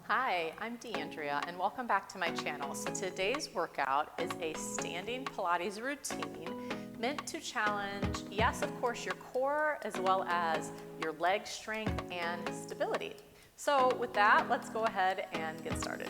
Hi, I'm Deanndria and welcome back to my channel. So today's workout is a standing Pilates routine meant to challenge, yes, of course, your core as well as your leg strength and stability. So with that, let's go ahead and get started.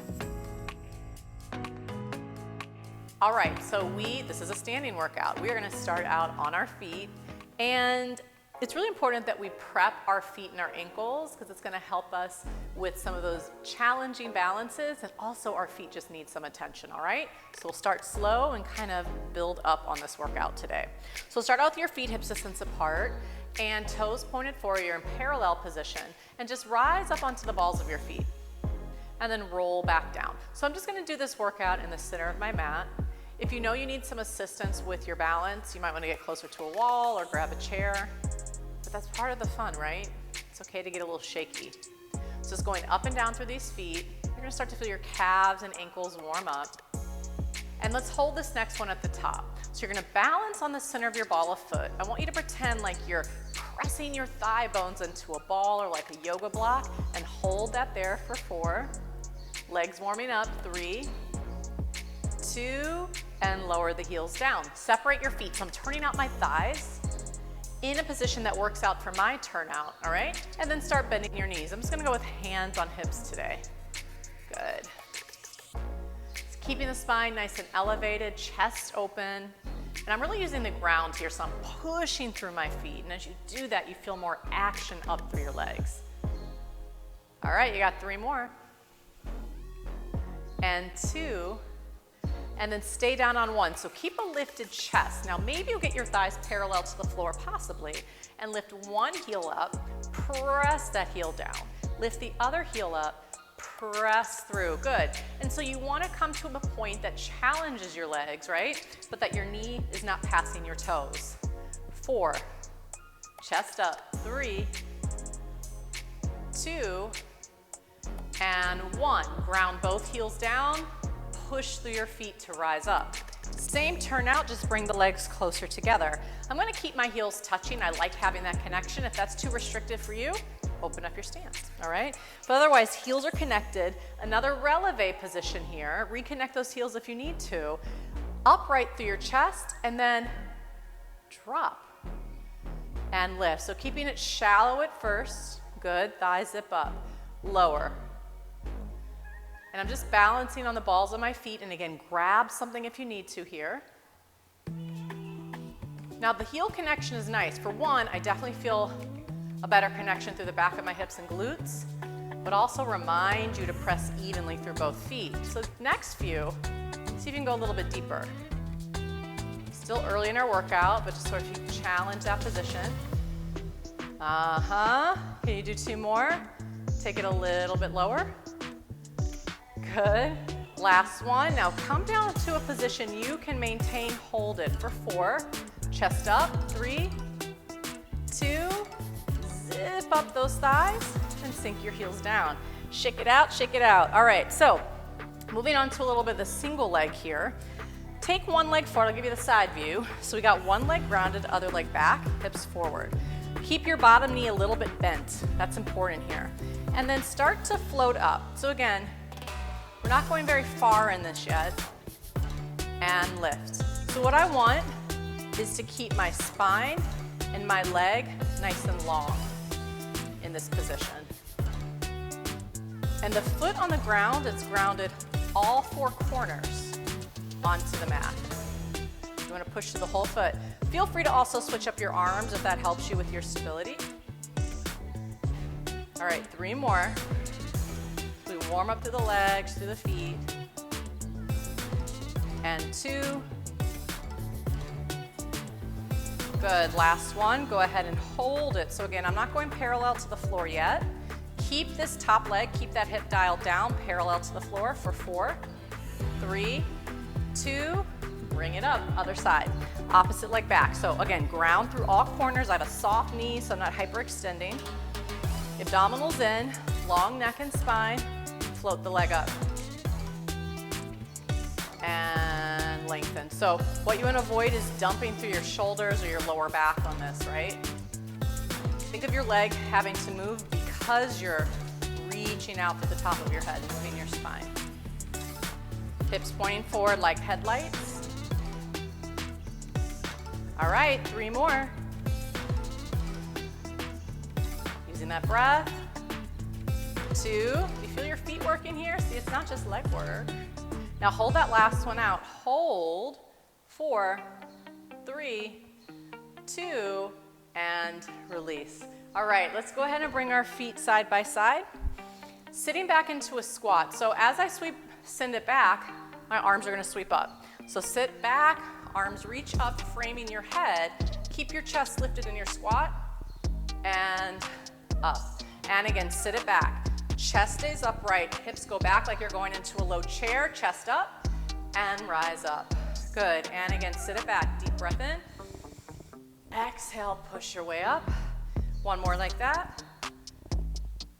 All right, so this is a standing workout. We are gonna start out on our feet, and it's really important that we prep our feet and our ankles because it's gonna help us with some of those challenging balances, and also our feet just need some attention, all right? So we'll start slow and kind of build up on this workout today. So we'll start out with your feet hip distance apart and toes pointed forward. You're in parallel position, and just rise up onto the balls of your feet and then roll back down. So I'm just gonna do this workout in the center of my mat. If you know you need some assistance with your balance, you might wanna get closer to a wall or grab a chair. But that's part of the fun, right? It's okay to get a little shaky. So just going up and down through these feet, you're gonna start to feel your calves and ankles warm up. And let's hold this next one at the top. So you're gonna balance on the center of your ball of foot. I want you to pretend like you're pressing your thigh bones into a ball or like a yoga block, and hold that there for 4. Legs warming up, 3, 2, and lower the heels down. Separate your feet. So I'm turning out my thighs in a position that works out for my turnout, all right? And then start bending your knees. I'm just gonna go with hands on hips today. Good. Just keeping the spine nice and elevated, chest open. And I'm really using the ground here, so I'm pushing through my feet. And as you do that, you feel more action up through your legs. All right, you got 3 more. And 2. And then stay down on 1. So keep a lifted chest. Now maybe you'll get your thighs parallel to the floor, possibly, and lift one heel up, press that heel down. Lift the other heel up, press through, good. And so you wanna come to a point that challenges your legs, right? But that your knee is not passing your toes. 4, chest up, 3, 2, and 1. Ground both heels down. Push through your feet to rise up. Same turnout, just bring the legs closer together. I'm gonna keep my heels touching. I like having that connection. If that's too restrictive for you, open up your stance, all right? But otherwise, heels are connected. Another releve position here. Reconnect those heels if you need to. Upright through your chest, and then drop and lift. So keeping it shallow at first. Good, thighs zip up. Lower. And I'm just balancing on the balls of my feet, and again, grab something if you need to here. Now the heel connection is nice. For one, I definitely feel a better connection through the back of my hips and glutes, but also remind you to press evenly through both feet. So next few, see if you can go a little bit deeper. Still early in our workout, but just sort of challenge that position. Can you do 2 more? Take it a little bit lower. Good. Last one. Now come down to a position you can maintain, hold it for 4. Chest up, 3, 2, zip up those thighs and sink your heels down. Shake it out, shake it out. All right, so moving on to a little bit of the single leg here. Take one leg forward, I'll give you the side view. So we got one leg grounded, other leg back, hips forward. Keep your bottom knee a little bit bent. That's important here. And then start to float up. So again, we're not going very far in this yet, and lift. So what I want is to keep my spine and my leg nice and long in this position. And the foot on the ground, it's grounded all 4 corners onto the mat. You want to push through the whole foot. Feel free to also switch up your arms if that helps you with your stability. All right, 3 more. We warm up through the legs, through the feet. And 2. Good, last one. Go ahead and hold it. So again, I'm not going parallel to the floor yet. Keep this top leg, keep that hip dialed down, parallel to the floor for 4, 3, 2, bring it up, other side. Opposite leg back. So again, ground through all corners. I have a soft knee, so I'm not hyperextending. Abdominals in, long neck and spine. Float the leg up and lengthen. So what you want to avoid is dumping through your shoulders or your lower back on this, right? Think of your leg having to move because you're reaching out to the top of your head, moving your spine. Hips pointing forward like headlights. All right, 3 more. Using that breath. 2, you feel your feet working here? See, it's not just leg work. Now hold that last one out. Hold, 4, 3, 2, and release. All right, let's go ahead and bring our feet side by side. Sitting back into a squat. So as I send it back, my arms are gonna sweep up. So sit back, arms reach up, framing your head. Keep your chest lifted in your squat, and up. And again, sit it back. Chest stays upright, hips go back like you're going into a low chair, chest up, and rise up. Good, and again, sit it back. Deep breath in. Exhale, push your way up. One more like that.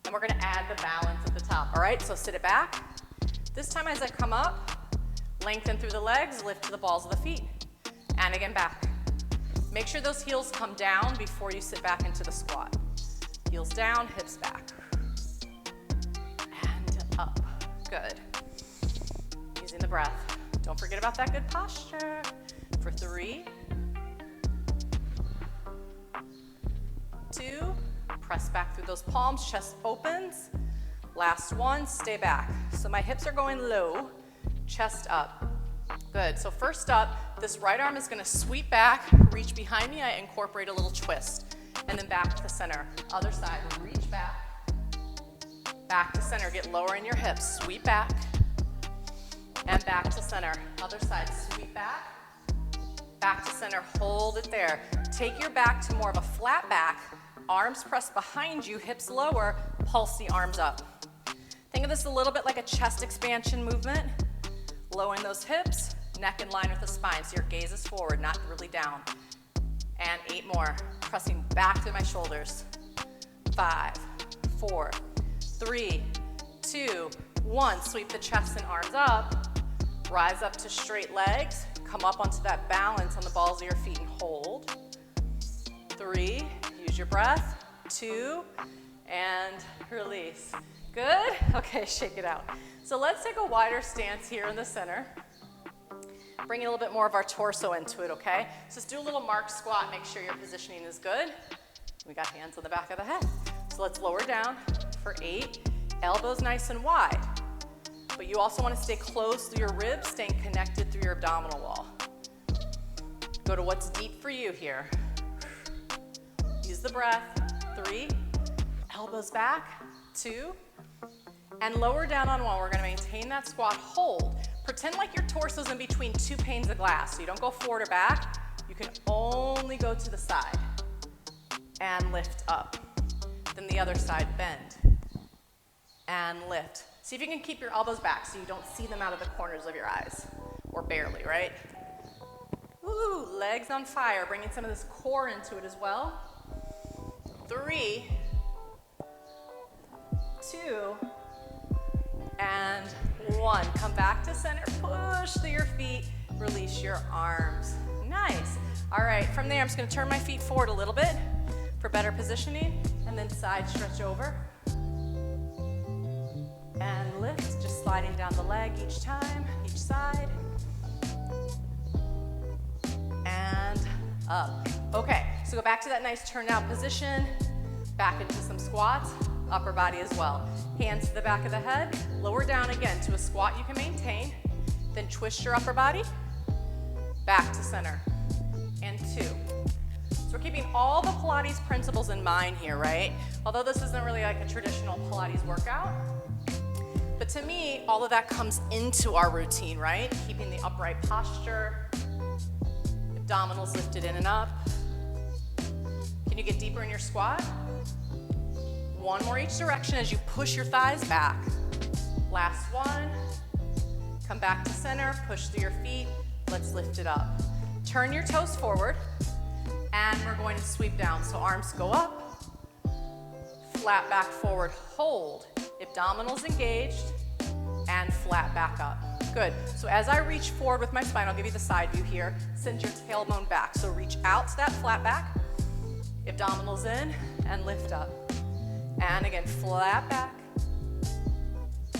And we're gonna add the balance at the top, all right? So sit it back. This time as I come up, lengthen through the legs, lift to the balls of the feet. And again, back. Make sure those heels come down before you sit back into the squat. Heels down, hips back. And up, good. Using the breath. Don't forget about that good posture. For 3, 2, press back through those palms, chest opens. Last one, stay back. So my hips are going low, chest up. Good, so first up, this right arm is gonna sweep back, reach behind me, I incorporate a little twist. And then back to the center. Other side, reach back to center, get lower in your hips, sweep back, and back to center. Other side, sweep back to center, hold it there. Take your back to more of a flat back, arms pressed behind you, hips lower, pulse the arms up. Think of this a little bit like a chest expansion movement. Lowering those hips, neck in line with the spine, so your gaze is forward, not really down. And 8 more, pressing back through my shoulders. 5, 4, 3, 2, 1. Sweep the chest and arms up. Rise up to straight legs. Come up onto that balance on the balls of your feet and hold. 3, use your breath. 2, and release. Good? Okay, shake it out. So let's take a wider stance here in the center. Bring a little bit more of our torso into it, okay? So just do a little mark squat, make sure your positioning is good. We got hands on the back of the head. So let's lower down for 8. Elbows nice and wide. But you also want to stay close to your ribs, staying connected through your abdominal wall. Go to what's deep for you here. Use the breath. 3, elbows back. 2, and lower down on 1. We're going to maintain that squat, hold. Pretend like your torso's in between 2 panes of glass, so you don't go forward or back. You can only go to the side and lift up. Then the other side, bend and lift. See if you can keep your elbows back so you don't see them out of the corners of your eyes, or barely, right? Ooh, legs on fire, bringing some of this core into it as well. 3, 2, and 1. Come back to center, push through your feet, release your arms. Nice. All right, from there, I'm just gonna turn my feet forward a little bit for better positioning, and then side stretch over. And lift, just sliding down the leg each time, each side. And up. Okay, so go back to that nice turned out position, back into some squats, upper body as well. Hands to the back of the head, lower down again to a squat you can maintain, then twist your upper body, back to center, and 2. So we're keeping all the Pilates principles in mind here, right? Although this isn't really like a traditional Pilates workout, but to me, all of that comes into our routine, right? Keeping the upright posture, abdominals lifted in and up. Can you get deeper in your squat? 1 more each direction as you push your thighs back. Last one. Come back to center, push through your feet. Let's lift it up. Turn your toes forward, and we're going to sweep down. So arms go up, flat back forward, hold. Abdominals engaged, and flat back up. Good. So as I reach forward with my spine, I'll give you the side view here. Send your tailbone back. So reach out to that flat back, abdominals in, and lift up. And again, flat back,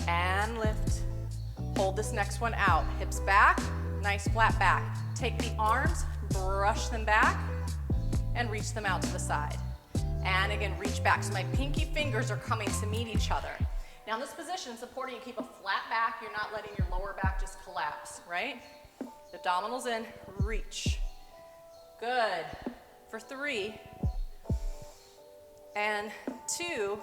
and lift. Hold this next one out. Hips back, nice flat back. Take the arms, brush them back, and reach them out to the side. And again, reach back. So my pinky fingers are coming to meet each other. Now in this position, it's important you keep a flat back. You're not letting your lower back just collapse, right? Abdominals in, reach. Good. For 3 and 2.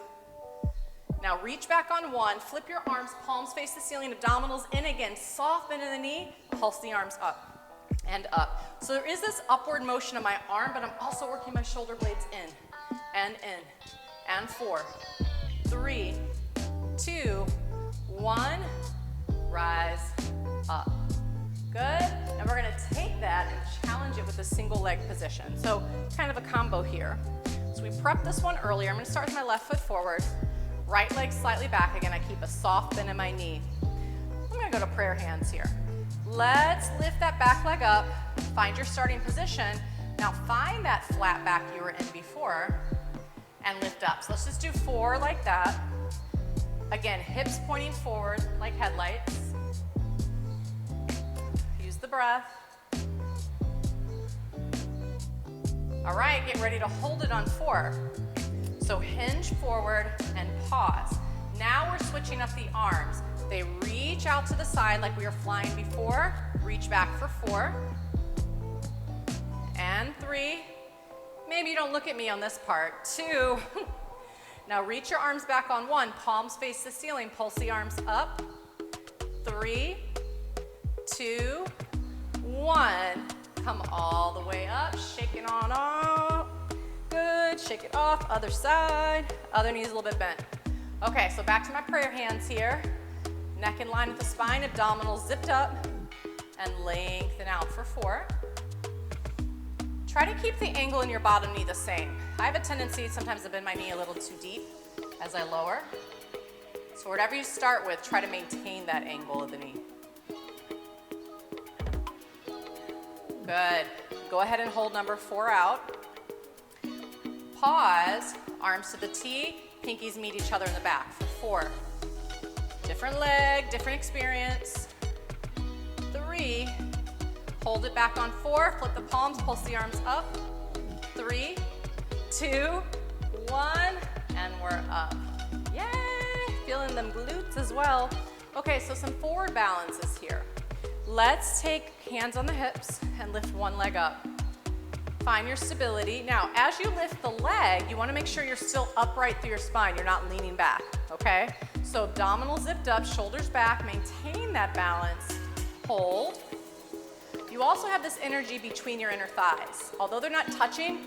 Now reach back on 1, flip your arms, palms face the ceiling, abdominals in again, soft bend in the knee, pulse the arms up and up. So there is this upward motion of my arm, but I'm also working my shoulder blades in, and 4, 3, 2, 1, rise up. Good, and we're gonna take that and challenge it with a single leg position. So kind of a combo here. So we prepped this one earlier. I'm gonna start with my left foot forward, right leg slightly back. Again, I keep a soft bend in my knee. I'm gonna go to prayer hands here. Let's lift that back leg up, find your starting position. Now find that flat back you were in before and lift up. So let's just do 4 like that. Again, hips pointing forward like headlights. Use the breath. All right, get ready to hold it on 4. So hinge forward and pause. Now we're switching up the arms. They reach out to the side like we were flying before. Reach back for 4. And 3. Maybe you don't look at me on this part. 2. Now reach your arms back on 1. Palms face the ceiling. Pulse the arms up. 3, 2, 1. Come all the way up. Shake it on up. Good. Shake it off. Other side. Other knee's a little bit bent. Okay, so back to my prayer hands here. Neck in line with the spine. Abdominals zipped up. And lengthen out for 4. Try to keep the angle in your bottom knee the same. I have a tendency sometimes to bend my knee a little too deep as I lower. So whatever you start with, try to maintain that angle of the knee. Good. Go ahead and hold number 4 out. Pause, arms to the T, pinkies meet each other in the back for 4. Different leg, different experience. 3, hold it back on 4, flip the palms, pulse the arms up. 3, 2, 1, and we're up. Yay, feeling them glutes as well. Okay, so some forward balances here. Let's take hands on the hips and lift one leg up. Find your stability. Now, as you lift the leg, you want to make sure you're still upright through your spine. You're not leaning back, okay? So abdominals zipped up, shoulders back, maintain that balance. Hold. You also have this energy between your inner thighs. Although they're not touching,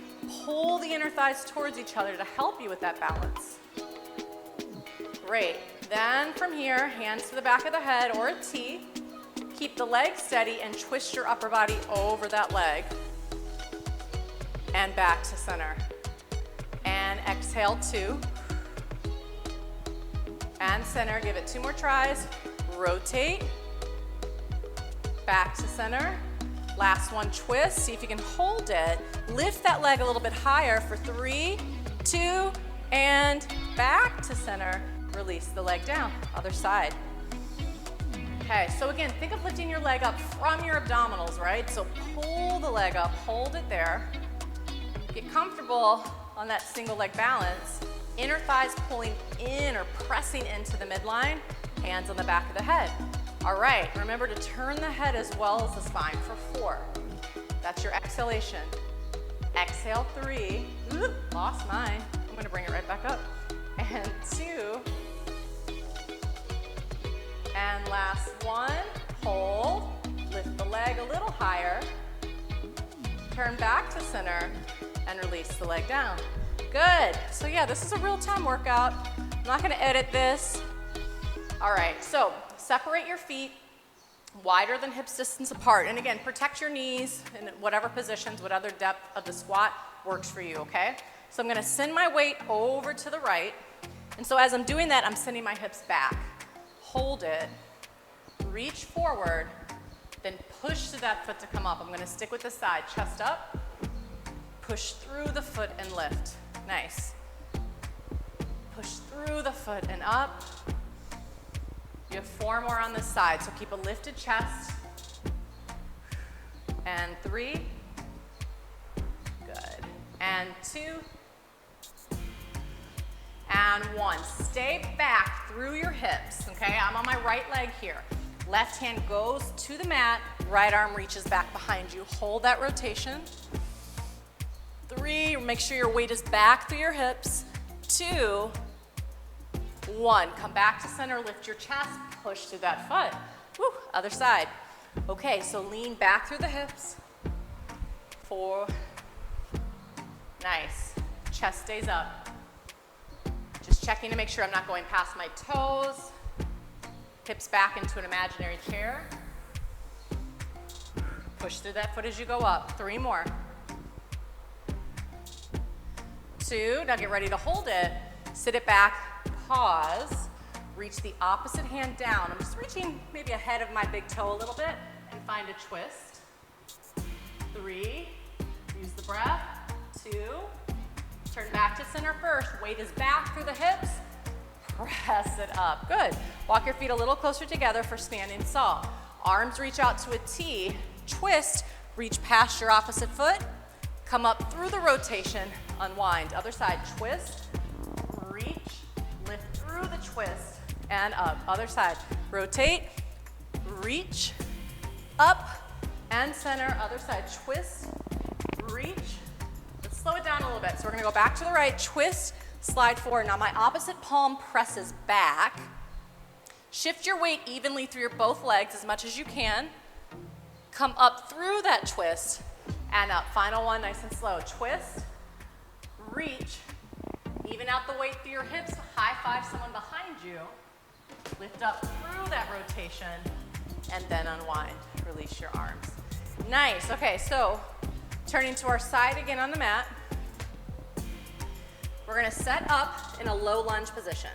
pull the inner thighs towards each other to help you with that balance. Great. Then from here, hands to the back of the head or a T. Keep the leg steady and twist your upper body over that leg. And back to center. And exhale 2. And center, give it 2 more tries. Rotate. Back to center. Last one, twist. See if you can hold it. Lift that leg a little bit higher for 3, 2, and back to center. Release the leg down. Other side. Okay, so again, think of lifting your leg up from your abdominals, right? So pull the leg up, hold it there. Get comfortable on that single leg balance. Inner thighs pulling in or pressing into the midline. Hands on the back of the head. All right, remember to turn the head as well as the spine for 4. That's your exhalation. Exhale 3. Oop, lost mine. I'm gonna bring it right back up. And 2. And last one, hold. Lift the leg a little higher. Turn back to center and release the leg down. Good. So yeah, this is a real-time workout. I'm not gonna edit this. All right, so separate your feet wider than hips distance apart. And again, protect your knees in whatever positions, whatever depth of the squat works for you, okay? So I'm gonna send my weight over to the right. And so as I'm doing that, I'm sending my hips back. Hold it, reach forward, then push to that foot to come up. I'm gonna stick with the side, chest up, push through the foot and lift. Nice. Push through the foot and up. have 4 more on this side, so keep a lifted chest. And 3. Good. And 2. And 1. Stay back through your hips, okay? I'm on my right leg here. Left hand goes to the mat, right arm reaches back behind you. Hold that rotation. 3, make sure your weight is back through your hips. 2, 1, come back to center, lift your chest, push through that foot. Woo, other side. Okay, so lean back through the hips. 4, nice. Chest stays up. Just checking to make sure I'm not going past my toes. Hips back into an imaginary chair. Push through that foot as you go up. 3 more. 2, now get ready to hold it. Sit it back, pause, reach the opposite hand down. I'm just reaching maybe ahead of my big toe a little bit and find a twist. 3, use the breath. 2, turn back to center first. Weight is back through the hips. Press it up. Good. Walk your feet a little closer together for standing saw. Arms reach out to a T. Twist, reach past your opposite foot. Come up through the rotation, unwind. Other side, twist, reach, lift through the twist, and up. Other side, rotate, reach, up, and center. Other side, twist, reach. Let's slow it down a little bit. So we're gonna go back to the right, twist, slide forward. Now my opposite palm presses back. Shift your weight evenly through your both legs as much as you can. Come up through that twist and up. Final one, nice and slow. Twist, reach, even out the weight through your hips. High five someone behind you. Lift up through that rotation and then unwind. Release your arms. Nice. Okay, so turning to our side again on the mat. We're gonna set up in a low lunge position.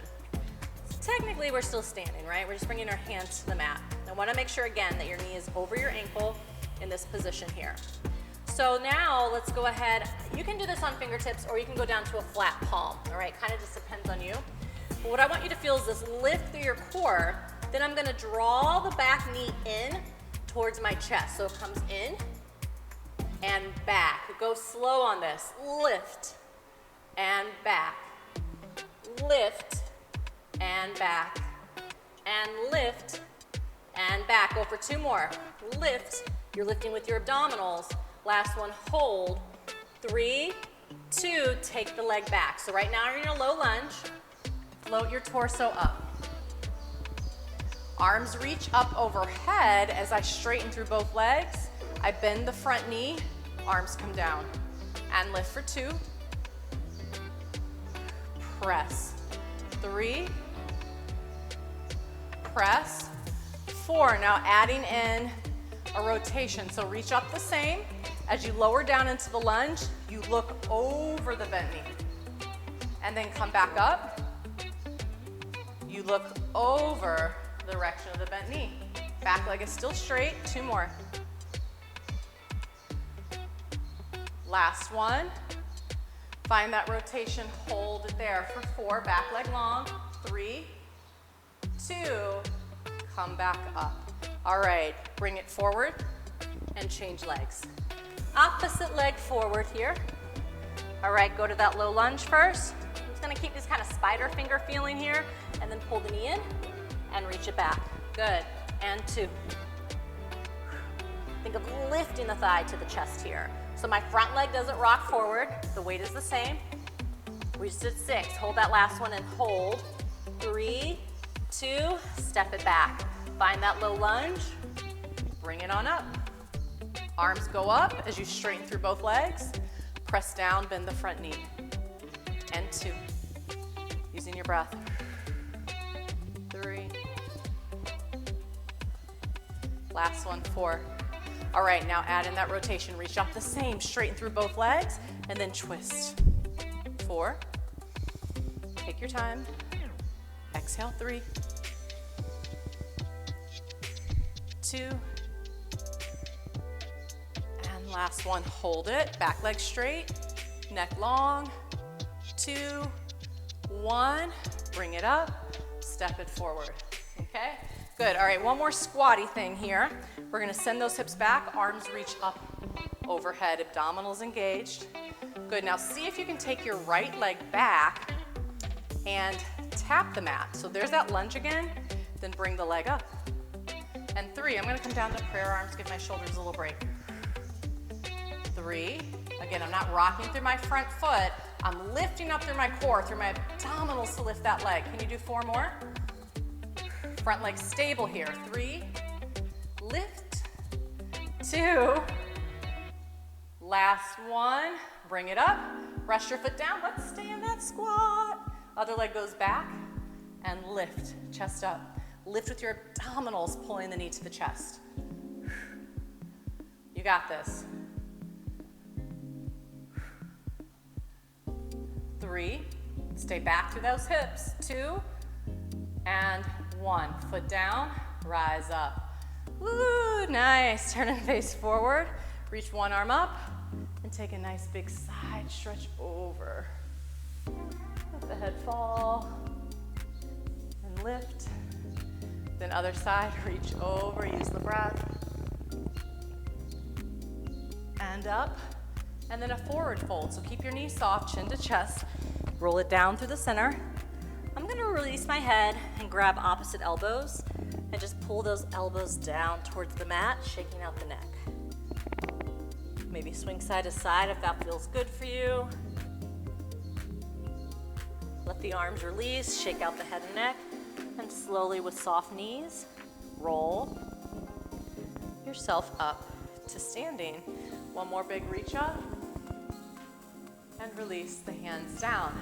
So technically we're still standing, right? We're just bringing our hands to the mat. I wanna make sure again that your knee is over your ankle in this position here. So now let's go ahead. You can do this on fingertips or you can go down to a flat palm, all right? Kind of just depends on you. But what I want you to feel is this lift through your core. Then I'm gonna draw the back knee in towards my chest. So it comes in and back. Go slow on this. Lift and back. Lift and back. And lift and back. Go for 2 more. Lift. You're lifting with your abdominals. Last one, hold. 3, 2, take the leg back. So right now you're in a low lunge. Float your torso up. Arms reach up overhead as I straighten through both legs. I bend the front knee, arms come down. And lift for 2. Press. 3. Press. 4. Now adding in a rotation. So reach up the same. As you lower down into the lunge, you look over the bent knee. And then come back up. You look over the direction of the bent knee. Back leg is still straight. 2 more. Last one. Find that rotation, hold it there for 4. Back leg long. 3, 2, come back up. All right, bring it forward and change legs. Opposite leg forward here. All right, go to that low lunge first. I'm just gonna keep this kind of spider finger feeling here and then pull the knee in and reach it back. Good, and 2. Think of lifting the thigh to the chest here. So my front leg doesn't rock forward. The weight is the same. We just did 6. Hold that last one and hold. 3, 2, step it back. Find that low lunge. Bring it on up. Arms go up as you straighten through both legs. Press down, bend the front knee. And 2. Using your breath. 3. Last one, 4. All right, now add in that rotation. Reach up the same, straighten through both legs, and then twist. 4. Take your time. Exhale, 3. 2. And last one, hold it. Back leg straight, neck long. 2, 1. Bring it up, step it forward. Okay, good. All right, one more squatty thing here. We're gonna send those hips back, arms reach up overhead, abdominals engaged. Good, now see if you can take your right leg back and tap the mat. So there's that lunge again, then bring the leg up. And 3, I'm gonna come down to prayer arms, give my shoulders a little break. 3, again, I'm not rocking through my front foot, I'm lifting up through my core, through my abdominals to lift that leg. Can you do 4 more? Front leg stable here. 3, lift, 2, last 1, bring it up, rest your foot down, let's stay in that squat. Other leg goes back and lift, chest up. Lift with your abdominals, pulling the knee to the chest. You got this. 3, stay back through those hips. 2, and 1. Foot down, rise up. Woo, nice. Turn and face forward. Reach one arm up and take a nice big side stretch over. Let the head fall and lift. Then other side, reach over, use the breath. And up, and then a forward fold. So keep your knees soft, chin to chest. Roll it down through the center. I'm gonna release my head and grab opposite elbows and just pull those elbows down towards the mat, shaking out the neck. Maybe swing side to side if that feels good for you. Let the arms release, shake out the head and neck, and slowly with soft knees, roll yourself up to standing. One more big reach up, and release the hands down.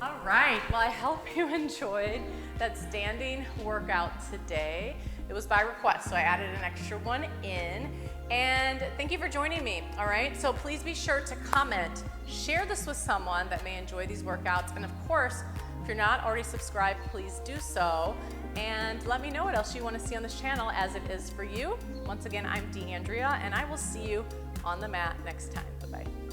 All right, well, I hope you enjoyed that standing workout today. It was by request, so I added an extra one in. And thank you for joining me, all right? So please be sure to comment, share this with someone that may enjoy these workouts, and of course, if you're not already subscribed, please do so. And let me know what else you want to see on this channel as it is for you. Once again, I'm Deanndria, and I will see you on the mat next time. Bye-bye.